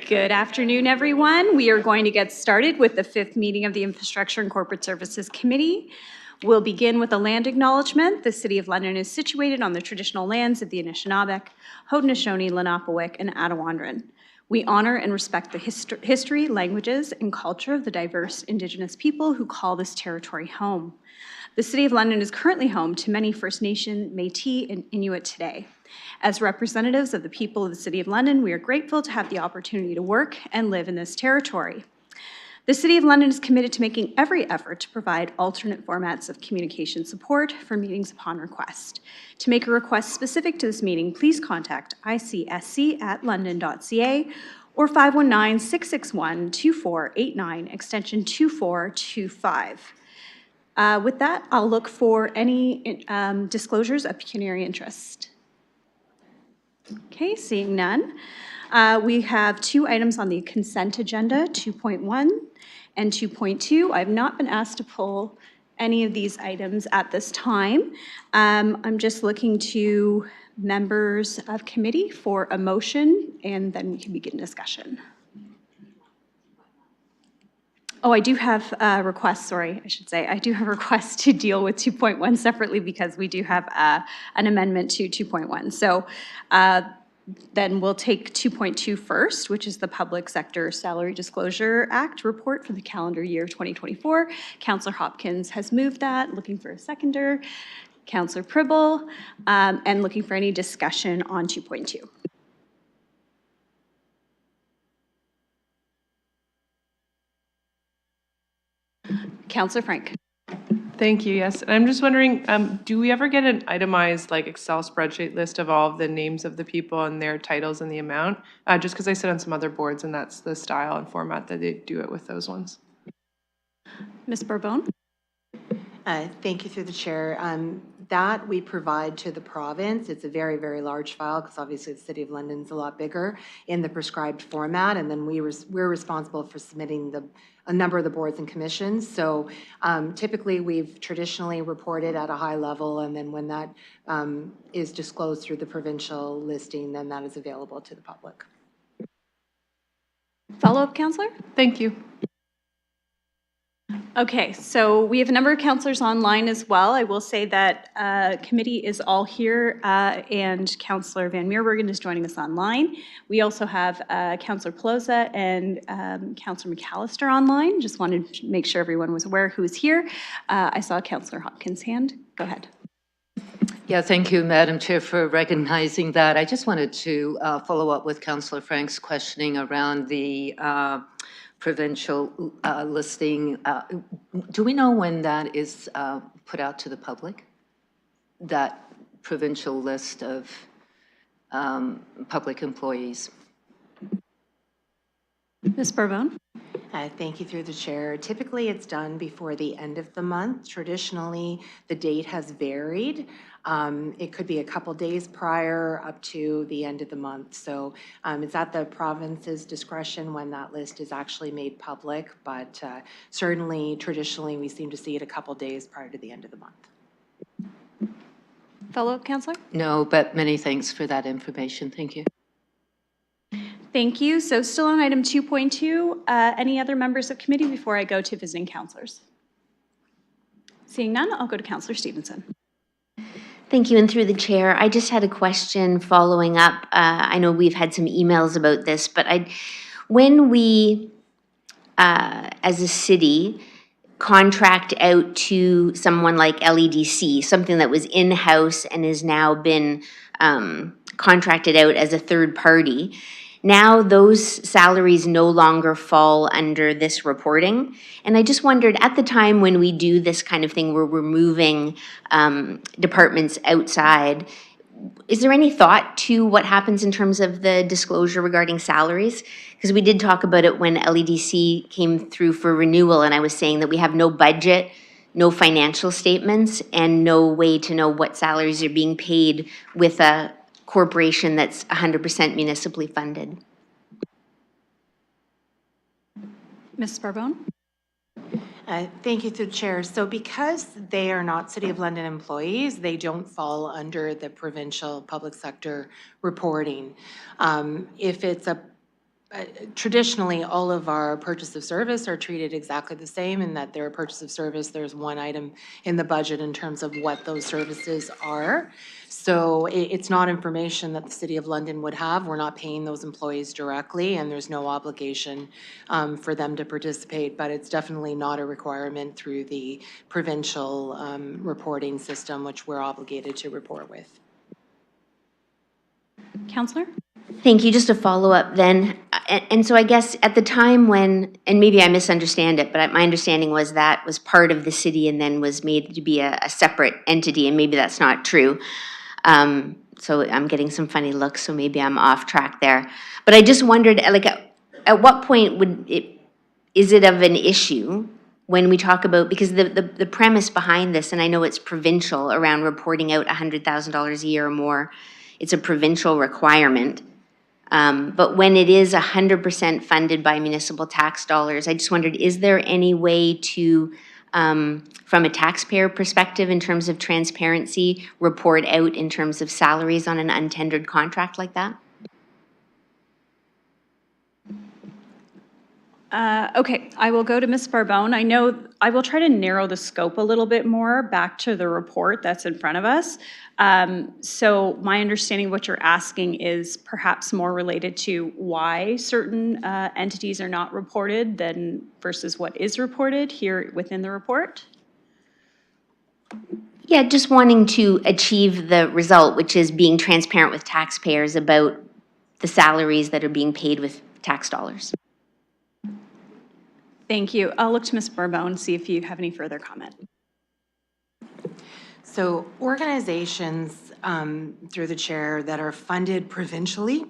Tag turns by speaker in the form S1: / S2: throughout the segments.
S1: Good afternoon, everyone. We are going to get started with the fifth meeting of the Infrastructure and Corporate Services Committee. We'll begin with a land acknowledgement. The City of London is situated on the traditional lands of the Anishinaabe, Haudenosaunee, Lenape, and Attawandaron. We honor and respect the history, languages, and culture of the diverse Indigenous people who call this territory home. The City of London is currently home to many First Nation, Métis, and Inuit today. As representatives of the people of the City of London, we are grateful to have the opportunity to work and live in this territory. The City of London is committed to making every effort to provide alternate formats of communication support for meetings upon request. To make a request specific to this meeting, please contact icsc@london.ca or 519-661-2489, extension 2425. With that, I'll look for any disclosures of pecuniary interest. Okay, seeing none. We have two items on the consent agenda, 2.1 and 2.2. I've not been asked to pull any of these items at this time. I'm just looking to members of committee for a motion, and then we can begin discussion. Oh, I do have a request, sorry, I should say. I do have a request to deal with 2.1 separately because we do have an amendment to 2.1. So then we'll take 2.2 first, which is the Public Sector Salary Disclosure Act report for the calendar year 2024. Councillor Hopkins has moved that, looking for a seconder. Councillor Pribble, and looking for any discussion on 2.2. Councillor Frank.
S2: Thank you, yes. And I'm just wondering, do we ever get an itemized like Excel spreadsheet list of all of the names of the people and their titles and the amount? Just because I sit on some other boards and that's the style and format that they do it with those ones.
S1: Ms. Bourbon.
S3: Thank you through the chair. That we provide to the province. It's a very, very large file because obviously the City of London's a lot bigger in the prescribed format, and then we're responsible for submitting a number of the boards and commissions. So typically we've traditionally reported at a high level, and then when that is disclosed through the provincial listing, then that is available to the public.
S1: Follow-up, Councillor?
S2: Thank you.
S1: Okay, so we have a number of councillors online as well. I will say that committee is all here, and Councillor Van Meerbergen is joining us online. We also have Councillor Pelosa and Councillor McAllister online. Just wanted to make sure everyone was aware who's here. I saw Councillor Hopkins' hand. Go ahead.
S4: Yeah, thank you, Madam Chair, for recognizing that. I just wanted to follow up with Councillor Frank's questioning around the provincial listing. Do we know when that is put out to the public? That provincial list of public employees?
S1: Ms. Bourbon.
S3: Thank you through the chair. Typically, it's done before the end of the month. Traditionally, the date has varied. It could be a couple days prior up to the end of the month. So it's at the province's discretion when that list is actually made public, but certainly, traditionally, we seem to see it a couple days prior to the end of the month.
S1: Follow-up, Councillor?
S4: No, but many thanks for that information. Thank you.
S1: Thank you. So still on item 2.2, any other members of committee before I go to visiting councillors? Seeing none, I'll go to Councillor Stevenson.
S5: Thank you, and through the chair, I just had a question following up. I know we've had some emails about this, but when we, as a city, contract out to someone like LEDC, something that was in-house and has now been contracted out as a third party, now those salaries no longer fall under this reporting. And I just wondered, at the time when we do this kind of thing, where we're moving departments outside, is there any thought to what happens in terms of the disclosure regarding salaries? Because we did talk about it when LEDC came through for renewal, and I was saying that we have no budget, no financial statements, and no way to know what salaries are being paid with a corporation that's 100% municipally funded.
S1: Ms. Bourbon.
S3: Thank you to the chair. So because they are not City of London employees, they don't fall under the provincial public sector reporting. If it's traditionally, all of our purchase of service are treated exactly the same in that they're a purchase of service. There's one item in the budget in terms of what those services are. So it's not information that the City of London would have. We're not paying those employees directly, and there's no obligation for them to participate, but it's definitely not a requirement through the provincial reporting system, which we're obligated to report with.
S1: Counselor?
S5: Thank you. Just a follow-up then. And so I guess at the time when, and maybe I misunderstand it, but my understanding was that was part of the city and then was made to be a separate entity, and maybe that's not true. So I'm getting some funny looks, so maybe I'm off track there. But I just wondered, like, at what point is it of an issue when we talk about, because the premise behind this, and I know it's provincial around reporting out $100,000 a year or more, it's a provincial requirement. But when it is 100% funded by municipal tax dollars, I just wondered, is there any way to, from a taxpayer perspective, in terms of transparency, report out in terms of salaries on an untendered contract like that?
S1: Okay, I will go to Ms. Barbone. I know I will try to narrow the scope a little bit more back to the report that's in front of us. So my understanding of what you're asking is perhaps more related to why certain entities are not reported than versus what is reported here within the report?
S5: Yeah, just wanting to achieve the result, which is being transparent with taxpayers about the salaries that are being paid with tax dollars.
S1: Thank you. I'll look to Ms. Barbone, see if you have any further comment.
S3: So organizations, through the chair, that are funded provincially,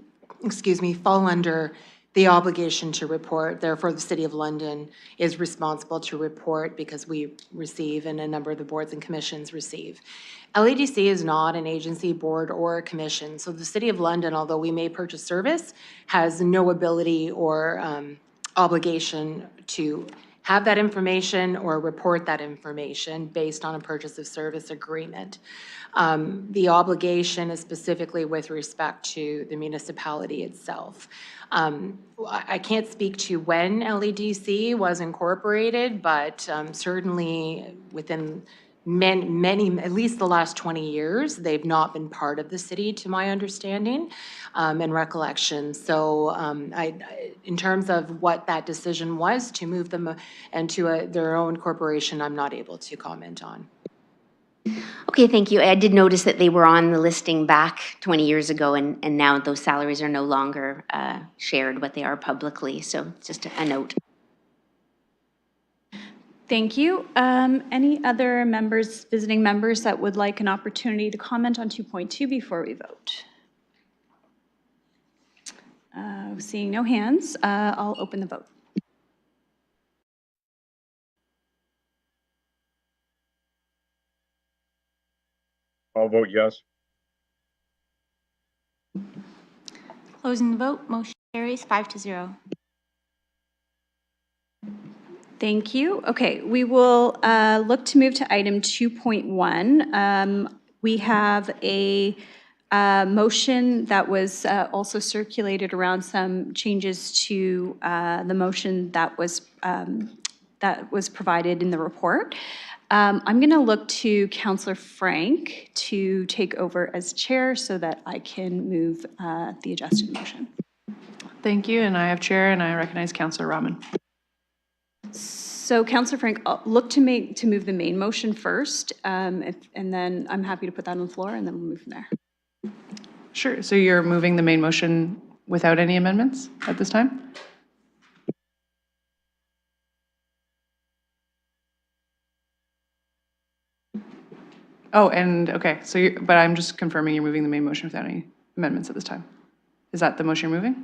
S3: fall under the obligation to report. Therefore, the City of London is responsible to report because we receive and a number of the boards and commissions receive. LADC is not an agency, board, or a commission. So the City of London, although we may purchase service, has no ability or obligation to have that information or report that information based on a purchase of service agreement. The obligation is specifically with respect to the municipality itself. I can't speak to when LADC was incorporated, but certainly within many, at least the last 20 years, they've not been part of the city, to my understanding and recollection. So in terms of what that decision was to move them into their own corporation, I'm not able to comment on.
S5: Okay, thank you. I did notice that they were on the listing back 20 years ago, and now those salaries are no longer shared, what they are publicly. So just a note.
S1: Thank you. Any other members, visiting members that would like an opportunity to comment on 2.2 before we vote? Seeing no hands, I'll open the vote.
S6: I'll vote yes.
S7: Closing the vote, motion carries 5-0.
S1: Thank you. Okay, we will look to move to item 2.1. We have a motion that was also circulated around some changes to the motion that was provided in the report. I'm going to look to Councillor Frank to take over as chair so that I can move the adjusted motion.
S2: Thank you, and I have chair, and I recognize Councillor Rahman.
S1: So Councillor Frank, I'll look to move the main motion first, and then I'm happy to put that on the floor, and then we'll move from there.
S2: Sure, so you're moving the main motion without any amendments at this time? Oh, and, okay, so but I'm just confirming you're moving the main motion without any amendments at this time. Is that the motion you're moving?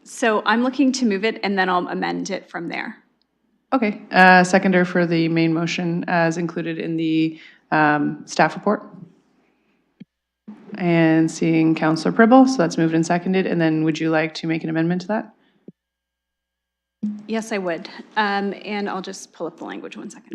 S1: So I'm looking to move it, and then I'll amend it from there.
S2: Okay, seconder for the main motion as included in the staff report. And seeing Councillor Pribble, so that's moved and seconded, and then would you like to make an amendment to that?
S1: Yes, I would. And I'll just pull up the language 1 second.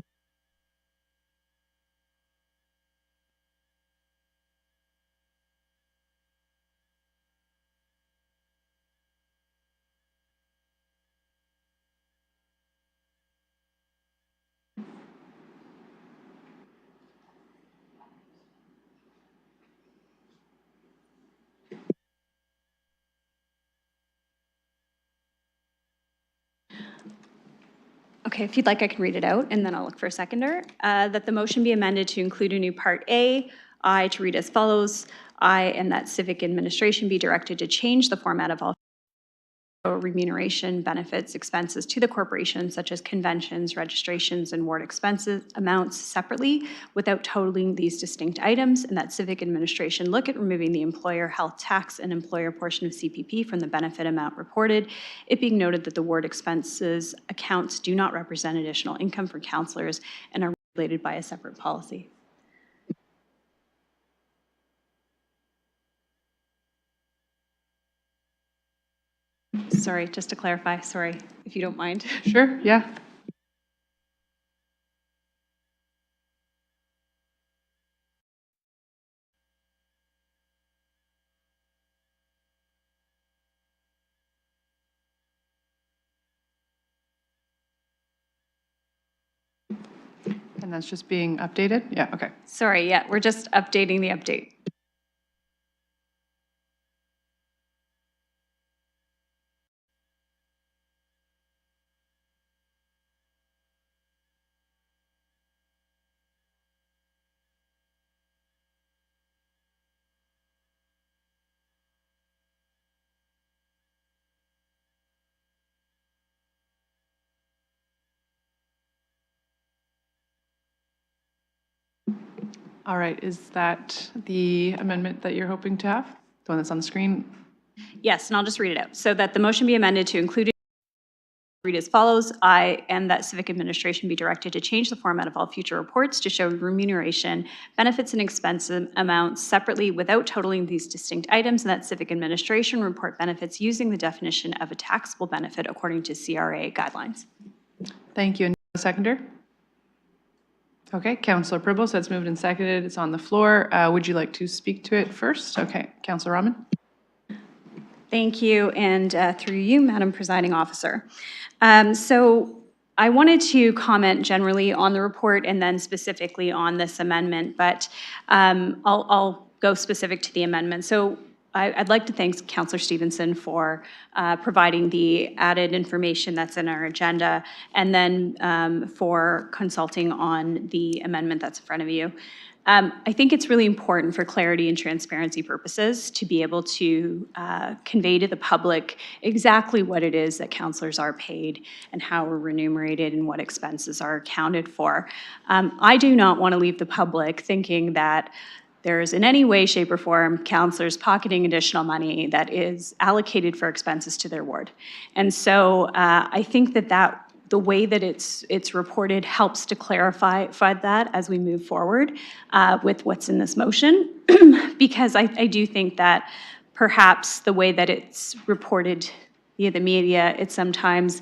S1: Okay, if you'd like, I can read it out, and then I'll look for a seconder. That the motion be amended to include a new Part A, I, to read as follows. I, and that civic administration be directed to change the format of all remuneration, benefits, expenses to the corporation, such as conventions, registrations, and ward expenses amounts separately without totaling these distinct items, and that civic administration look at removing the employer health tax and employer portion of CPP from the benefit amount reported, it being noted that the ward expenses accounts do not represent additional income for councillors and are regulated by a separate policy. Sorry, just to clarify, sorry, if you don't mind.
S2: Sure, yeah. And that's just being updated? Yeah, okay.
S1: Sorry, yeah, we're just updating the update.
S2: All right, is that the amendment that you're hoping to have? The one that's on the screen?
S1: Yes, and I'll just read it out. So that the motion be amended to include read as follows. I, and that civic administration be directed to change the format of all future reports to show remuneration, benefits, and expense amounts separately without totaling these distinct items, and that civic administration report benefits using the definition of a taxable benefit according to CRA guidelines.
S2: Thank you. And a seconder? Okay, Councillor Pribble, so it's moved and seconded. It's on the floor. Would you like to speak to it first? Okay, Councillor Rahman.
S1: Thank you, and through you, Madam Presiding Officer. So I wanted to comment generally on the report and then specifically on this amendment, but I'll go specific to the amendment. So I'd like to thank Councillor Stevenson for providing the added information that's in our agenda, and then for consulting on the amendment that's in front of you. I think it's really important for clarity and transparency purposes to be able to convey to the public exactly what it is that councillors are paid and how we're remunerated and what expenses are accounted for. I do not want to leave the public thinking that there's in any way, shape, or form councillors pocketing additional money that is allocated for expenses to their ward. And so I think that the way that it's reported helps to clarify that as we move forward with what's in this motion, because I do think that perhaps the way that it's reported via the media, it sometimes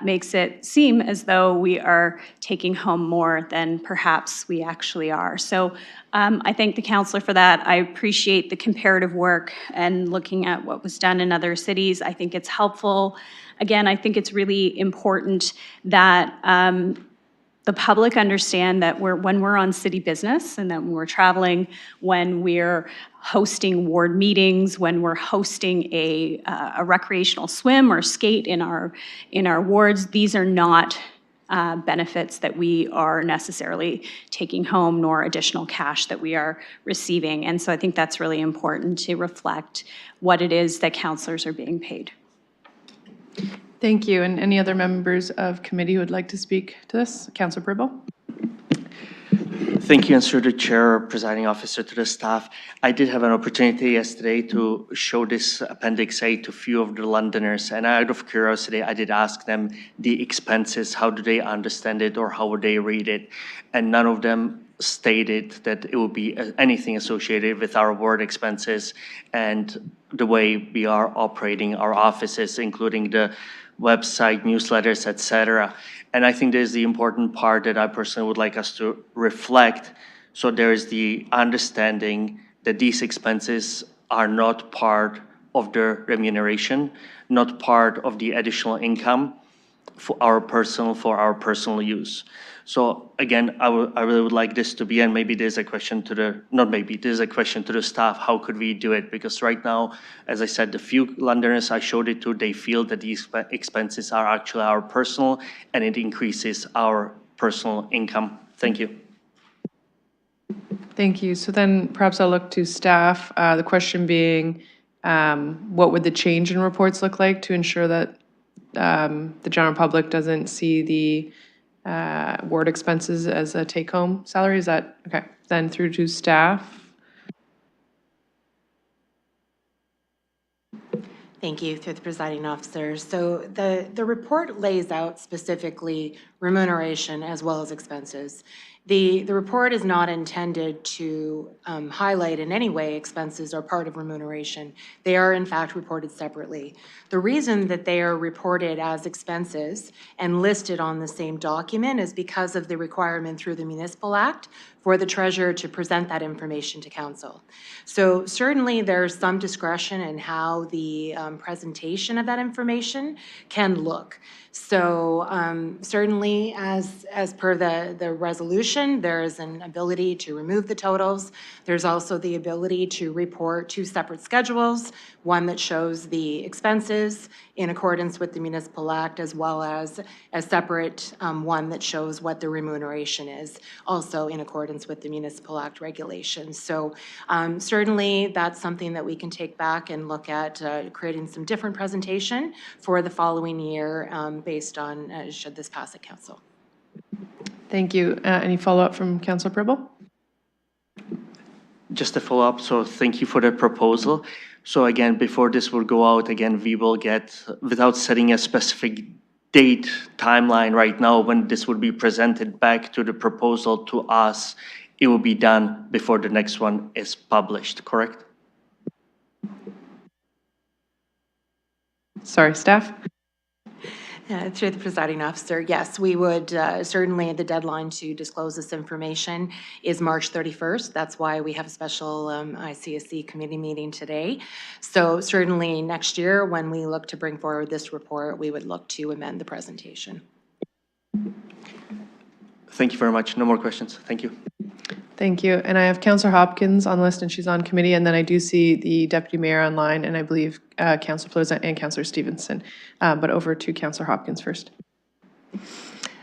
S1: makes it seem as though we are taking home more than perhaps we actually are. So I thank the councillor for that. I appreciate the comparative work and looking at what was done in other cities. I think it's helpful. Again, I think it's really important that the public understand that when we're on city business and that when we're traveling, when we're hosting ward meetings, when we're hosting a recreational swim or skate in our wards, these are not benefits that we are necessarily taking home, nor additional cash that we are receiving. And so I think that's really important to reflect what it is that councillors are being paid.
S2: Thank you. And any other members of committee who would like to speak to this? Councillor Pribble?
S8: Thank you, and through the chair, presiding officer, to the staff. I did have an opportunity yesterday to show this Appendix A to a few of the Londoners, and out of curiosity, I did ask them the expenses, how do they understand it or how would they read it? And none of them stated that it would be anything associated with our ward expenses and the way we are operating our offices, including the website, newsletters, etc. And I think there's the important part that I personally would like us to reflect. So there is the understanding that these expenses are not part of the remuneration, not part of the additional income. for our personal use. So again, I really would like this to be, and maybe there's a question to the, not maybe, there's a question to the staff, how could we do it? Because right now, as I said, the few Londoners I showed it to, they feel that these expenses are actually our personal, and it increases our personal income. Thank you.
S2: Thank you. So then perhaps I'll look to staff. The question being, what would the change in reports look like to ensure that the general public doesn't see the ward expenses as a take-home salary? Is that, okay, then through to staff.
S3: Thank you, through the presiding officer. So the report lays out specifically remuneration as well as expenses. The report is not intended to highlight in any way expenses are part of remuneration. They are in fact reported separately. The reason that they are reported as expenses and listed on the same document is because of the requirement through the Municipal Act for the treasurer to present that information to council. So certainly there's some discretion in how the presentation of that information can look. So certainly as per the resolution, there is an ability to remove the totals. There's also the ability to report two separate schedules, one that shows the expenses in accordance with the Municipal Act, as well as a separate one that shows what the remuneration is, also in accordance with the Municipal Act regulations. So certainly that's something that we can take back and look at creating some different presentation for the following year based on should this pass at council.
S2: Thank you. Any follow-up from Councillor Pribble?
S8: Just a follow-up, so thank you for the proposal. So again, before this will go out, again, we will get, without setting a specific date, timeline right now, when this would be presented back to the proposal to us, it will be done before the next one is published, correct?
S2: Sorry, staff?
S3: Through the presiding officer, yes, we would certainly, the deadline to disclose this information is March 31st. That's why we have a special ICSC committee meeting today. So certainly next year, when we look to bring forward this report, we would look to amend the presentation.
S8: Thank you very much. No more questions. Thank you.
S2: Thank you. And I have Councillor Hopkins on the list, and she's on committee. And then I do see the Deputy Mayor online, and I believe Councillor Plaza and Councillor Stevenson. But over to Councillor Hopkins first.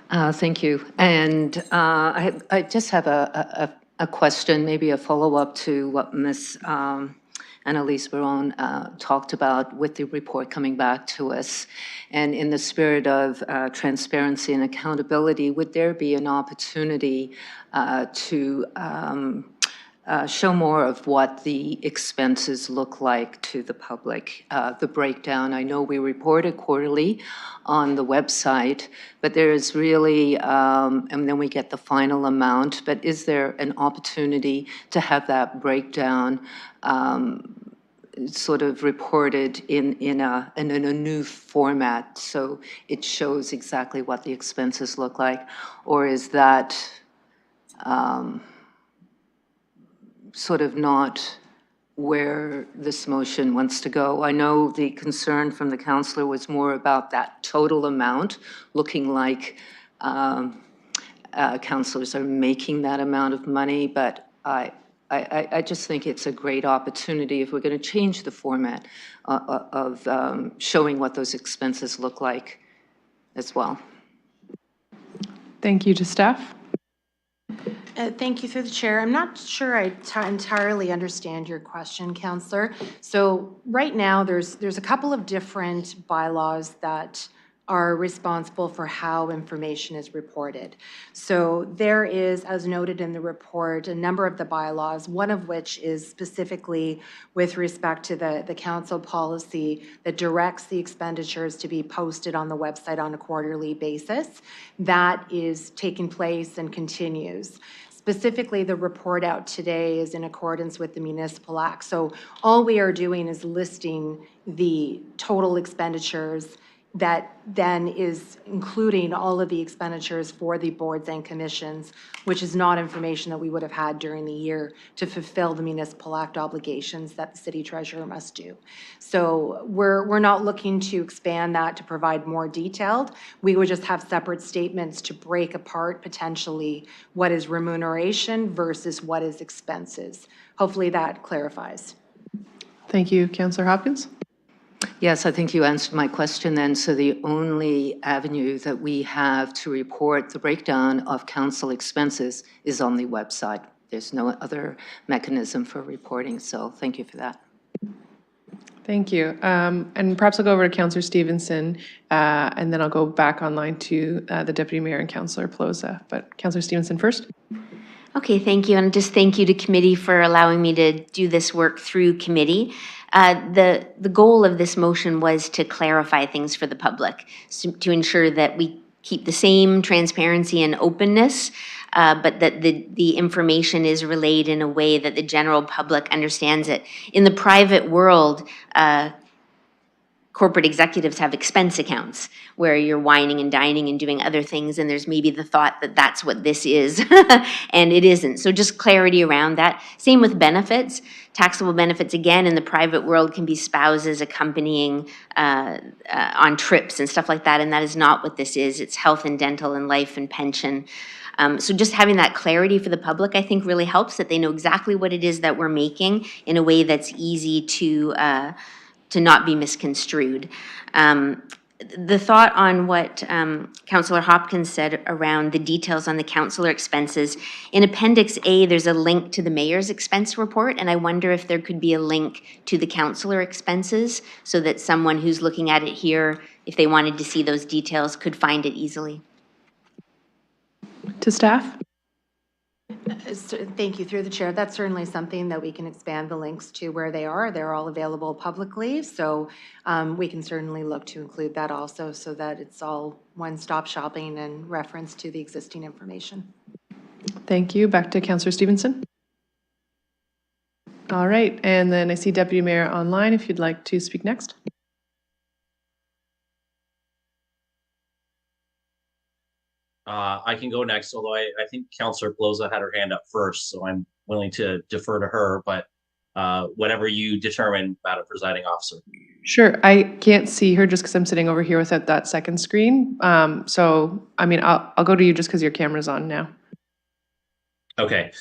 S4: Thank you. And I just have a question, maybe a follow-up to what Ms. Annalise Baron talked about with the report coming back to us. And in the spirit of transparency and accountability, would there be an opportunity to show more of what the expenses look like to the public, the breakdown? I know we report it quarterly on the website, but there is really, and then we get the final amount, but is there an opportunity to have that breakdown sort of reported in a new format so it shows exactly what the expenses look like? Or is that sort of not where this motion wants to go? I know the concern from the councillor was more about that total amount, looking like councillors are making that amount of money, but I just think it's a great opportunity if we're going to change the format of showing what those expenses look like as well.
S2: Thank you. To staff?
S3: Thank you, through the chair. I'm not sure I entirely understand your question, Councillor. So right now, there's a couple of different bylaws that are responsible for how information is reported. So there is, as noted in the report, a number of the bylaws, one of which is specifically with respect to the council policy that directs the expenditures to be posted on the website on a quarterly basis. That is taking place and continues. Specifically, the report out today is in accordance with the Municipal Act. So all we are doing is listing the total expenditures that then is including all of the expenditures for the boards and commissions, which is not information that we would have had during the year to fulfill the municipal act obligations that the city treasurer must do. So we're not looking to expand that to provide more detailed. We would just have separate statements to break apart potentially what is remuneration versus what is expenses. Hopefully that clarifies.
S2: Thank you. Councillor Hopkins?
S4: Yes, I think you answered my question then. So the only avenue that we have to report the breakdown of council expenses is on the website. There's no other mechanism for reporting, so thank you for that.
S2: Thank you. And perhaps I'll go over to Councillor Stevenson, and then I'll go back online to the Deputy Mayor and Councillor Plaza. But Councillor Stevenson first.
S5: Okay, thank you, and just thank you to committee for allowing me to do this work through committee. The goal of this motion was to clarify things for the public, to ensure that we keep the same transparency and openness, but that the information is relayed in a way that the general public understands it. In the private world, corporate executives have expense accounts where you're wining and dining and doing other things, and there's maybe the thought that that's what this is, and it isn't. So just clarity around that. Same with benefits. Taxable benefits, again, in the private world can be spouses accompanying on trips and stuff like that, and that is not what this is. It's health and dental and life and pension. So just having that clarity for the public, I think, really helps, that they know exactly what it is that we're making in a way that's easy to not be misconstrued. The thought on what Councillor Hopkins said around the details on the councillor expenses, in Appendix A, there's a link to the mayor's expense report, and I wonder if there could be a link to the councillor expenses so that someone who's looking at it here, if they wanted to see those details, could find it easily.
S2: To staff?
S3: Thank you, through the chair. That's certainly something that we can expand the links to where they are. They're all available publicly, so we can certainly look to include that also so that it's all one-stop shopping and reference to the existing information.
S2: Thank you. Back to Councillor Stevenson. All right, and then I see Deputy Mayor online if you'd like to speak next.
S9: I can go next, although I think Councillor Plaza had her hand up first, so I'm willing to defer to her, but whatever you determine, Madam Presiding Officer.
S2: Sure, I can't see her just because I'm sitting over here without that second screen. So, I mean, I'll go to you just because your camera's on now.
S9: Okay,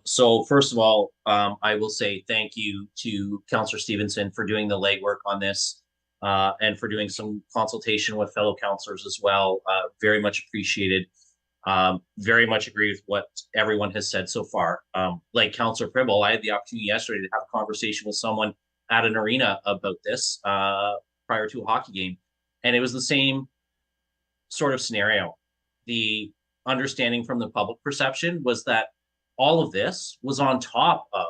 S9: so first of all, I will say thank you to Councillor Stevenson for doing the legwork on this. And for doing some consultation with fellow councillors as well. Very much appreciated. Very much agree with what everyone has said so far. Like Councillor Pribble, I had the opportunity yesterday to have a conversation with someone at an arena about this prior to a hockey game. And it was the same sort of scenario. The understanding from the public perception was that all of this was on top of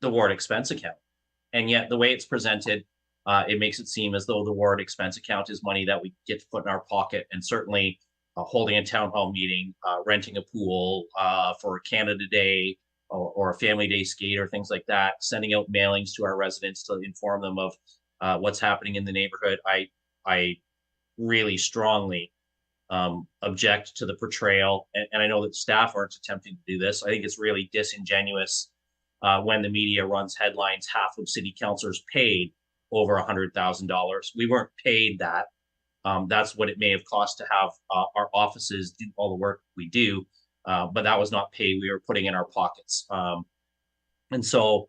S9: the ward expense account. And yet the way it's presented, it makes it seem as though the ward expense account is money that we get to put in our pocket, and certainly holding a town hall meeting, renting a pool for a Canada Day or a Family Day skate or things like that, sending out mailings to our residents to inform them of what's happening in the neighborhood. I really strongly object to the portrayal, and I know that staff aren't attempting to do this. I think it's really disingenuous when the media runs headlines, half of city councilors paid over $100,000. We weren't paid that. That's what it may have cost to have our offices do all the work we do, but that was not paid. We were putting in our pockets. And so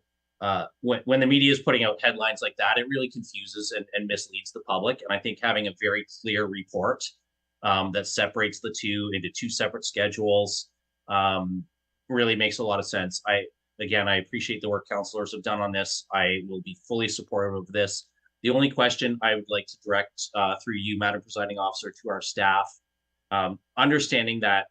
S9: when the media is putting out headlines like that, it really confuses and misleads the public. And I think having a very clear report that separates the two into two separate schedules really makes a lot of sense. Again, I appreciate the work councilors have done on this. I will be fully supportive of this. The only question I would like to direct through you, Madam Presiding Officer, to our staff, understanding that,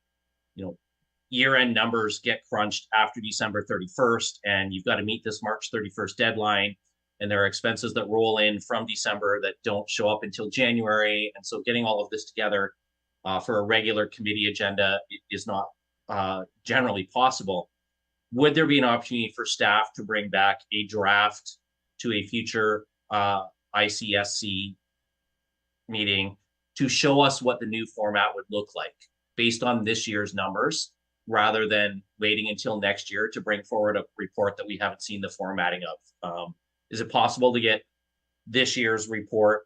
S9: year-end numbers get crunched after December 31st, and you've got to meet this March 31st deadline, and there are expenses that roll in from December that don't show up until January. And so getting all of this together for a regular committee agenda is not generally possible. Would there be an opportunity for staff to bring back a draft to a future ICSC meeting to show us what the new format would look like based on this year's numbers, rather than waiting until next year to bring forward a report that we haven't seen the formatting of. Is it possible to get this year's report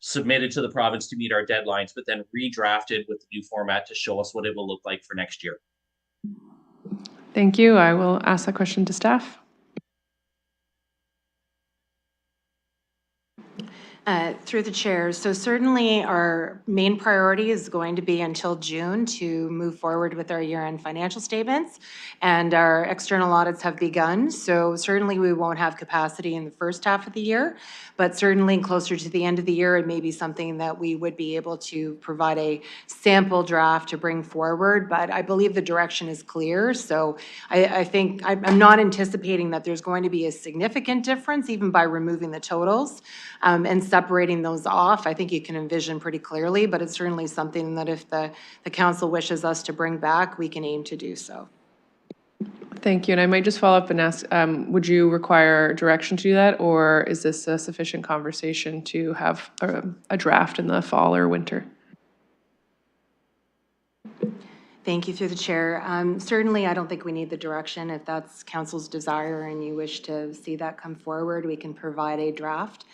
S9: submitted to the province to meet our deadlines, but then redrafted with the new format to show us what it will look like for next year?
S2: Thank you. I will ask that question to staff.
S3: Through the chair, so certainly our main priority is going to be until June to move forward with our year-end financial statements, and our external audits have begun. So certainly we won't have capacity in the first half of the year, but certainly closer to the end of the year, it may be something that we would be able to provide a sample draft to bring forward. But I believe the direction is clear. So I think I'm not anticipating that there's going to be a significant difference, even by removing the totals and separating those off. I think you can envision pretty clearly, but it's certainly something that if the council wishes us to bring back, we can aim to do so.
S2: Thank you. And I might just follow up and ask, would you require direction to do that, or is this a sufficient conversation to have a draft in the fall or winter?
S3: Thank you through the chair. Certainly, I don't think we need the direction. If that's council's desire and you wish to see that come forward, we can provide a draft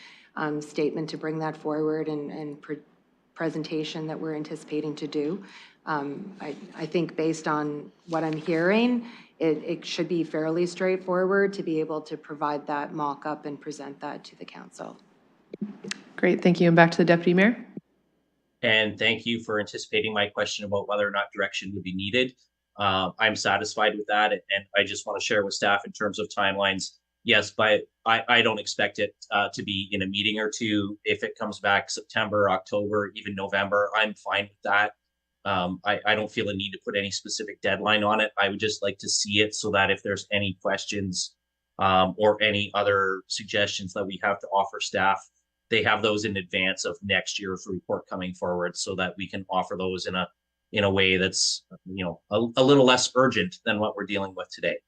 S3: statement to bring that forward and presentation that we're anticipating to do. I think based on what I'm hearing, it should be fairly straightforward to be able to provide that mock-up and present that to the council.
S2: Great, thank you. And back to the Deputy Mayor.
S9: And thank you for anticipating my question about whether or not direction would be needed. I'm satisfied with that. And I just want to share with staff in terms of timelines. Yes, but I don't expect it to be in a meeting or two. If it comes back September, October, even November, I'm fine with that. I don't feel a need to put any specific deadline on it. I would just like to see it so that if there's any questions or any other suggestions that we have to offer staff, they have those in advance of next year's report coming forward, so that we can offer those in a way that's, you know, a little less urgent than what we're dealing with today.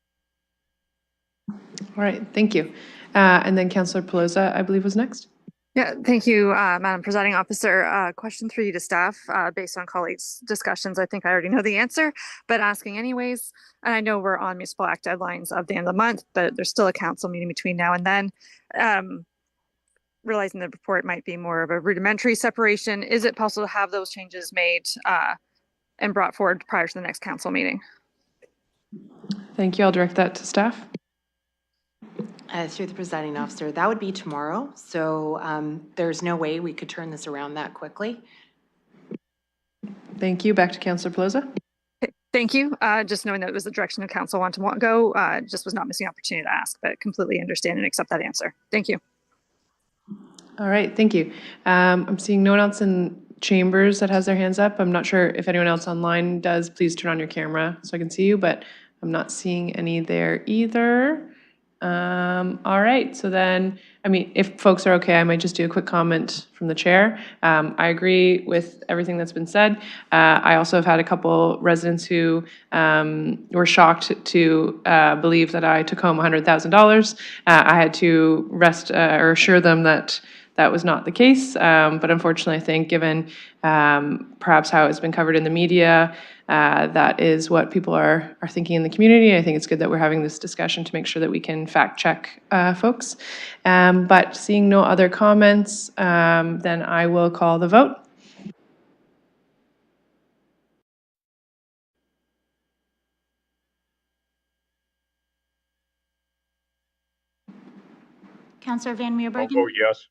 S2: All right, thank you. And then Councillor Pelosa, I believe, was next.
S10: Yeah, thank you, Madam Presiding Officer. Question for you to staff, based on colleagues' discussions. I think I already know the answer, but asking anyways. And I know we're on Municipal Act deadlines of the end of the month, but there's still a council meeting between now and then. Realizing the report might be more of a rudimentary separation, is it possible to have those changes made and brought forward prior to the next council meeting?
S2: Thank you. I'll direct that to staff.
S3: Through the presiding officer, that would be tomorrow. So there's no way we could turn this around that quickly.
S2: Thank you. Back to Councillor Pelosa.
S10: Thank you. Just knowing that it was the direction of council wanted to go, just was not missing opportunity to ask, but completely understand and accept that answer. Thank you.
S2: All right, thank you. I'm seeing no one else in chambers that has their hands up. I'm not sure if anyone else online does. Please turn on your camera so I can see you, but I'm not seeing any there either. All right, so then, I mean, if folks are okay, I might just do a quick comment from the chair. I agree with everything that's been said. I also have had a couple residents who were shocked to believe that I took home $100,000. I had to assure them that that was not the case. But unfortunately, I think given perhaps how it's been covered in the media, that is what people are thinking in the community. I think it's good that we're having this discussion to make sure that we can fact check folks. But seeing no other comments, then I will call the vote.
S7: Councillor Van
S6: I'll
S7: Meerbergen.
S6: vote yes.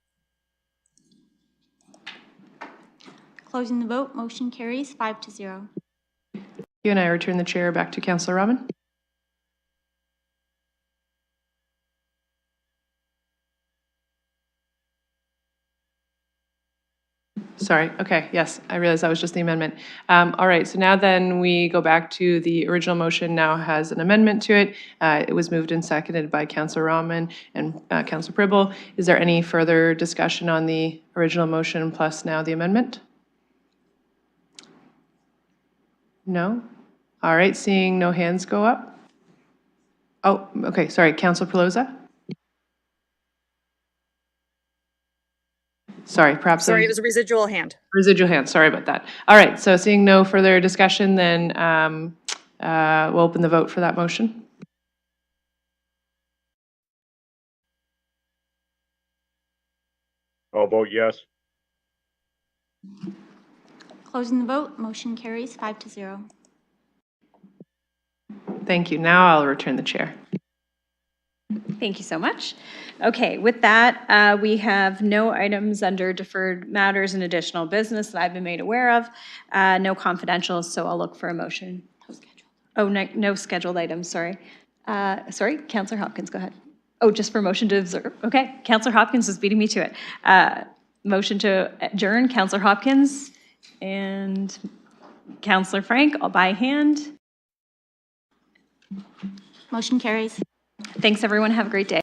S7: Closing the vote, motion carries 5-0.
S2: You and I return the chair back to Councillor Robin. Sorry, okay, yes, I realized that was just the amendment. All right, so now then we go back to the original motion now has an amendment to it. It was moved and seconded by Councillor Rahman and Councillor Pribble. Is there any further discussion on the original motion plus now the amendment? No? All right, seeing no hands go up. Oh, okay, sorry, Councillor Pelosa? Sorry, perhaps.
S10: Sorry, it was a residual hand.
S2: Residual hand, sorry about that. All right, so seeing no further discussion, then we'll open the vote for that motion.
S6: I'll vote yes.
S7: Closing the vote, motion carries 5-0.
S2: Thank you. Now I'll return the chair.
S1: Thank you so much. Okay, with that, we have no items under deferred matters and additional business that I've been made aware of. No confidential, so I'll look for a motion. Oh, no scheduled items, sorry. Sorry, Councillor Hopkins, go ahead. Oh, just for motion to observe. Okay, Councillor Hopkins was beating me to it. Motion to adjourn, Councillor Hopkins and Councillor Frank, all by hand.
S7: Motion carries.
S1: Thanks, everyone. Have a great day.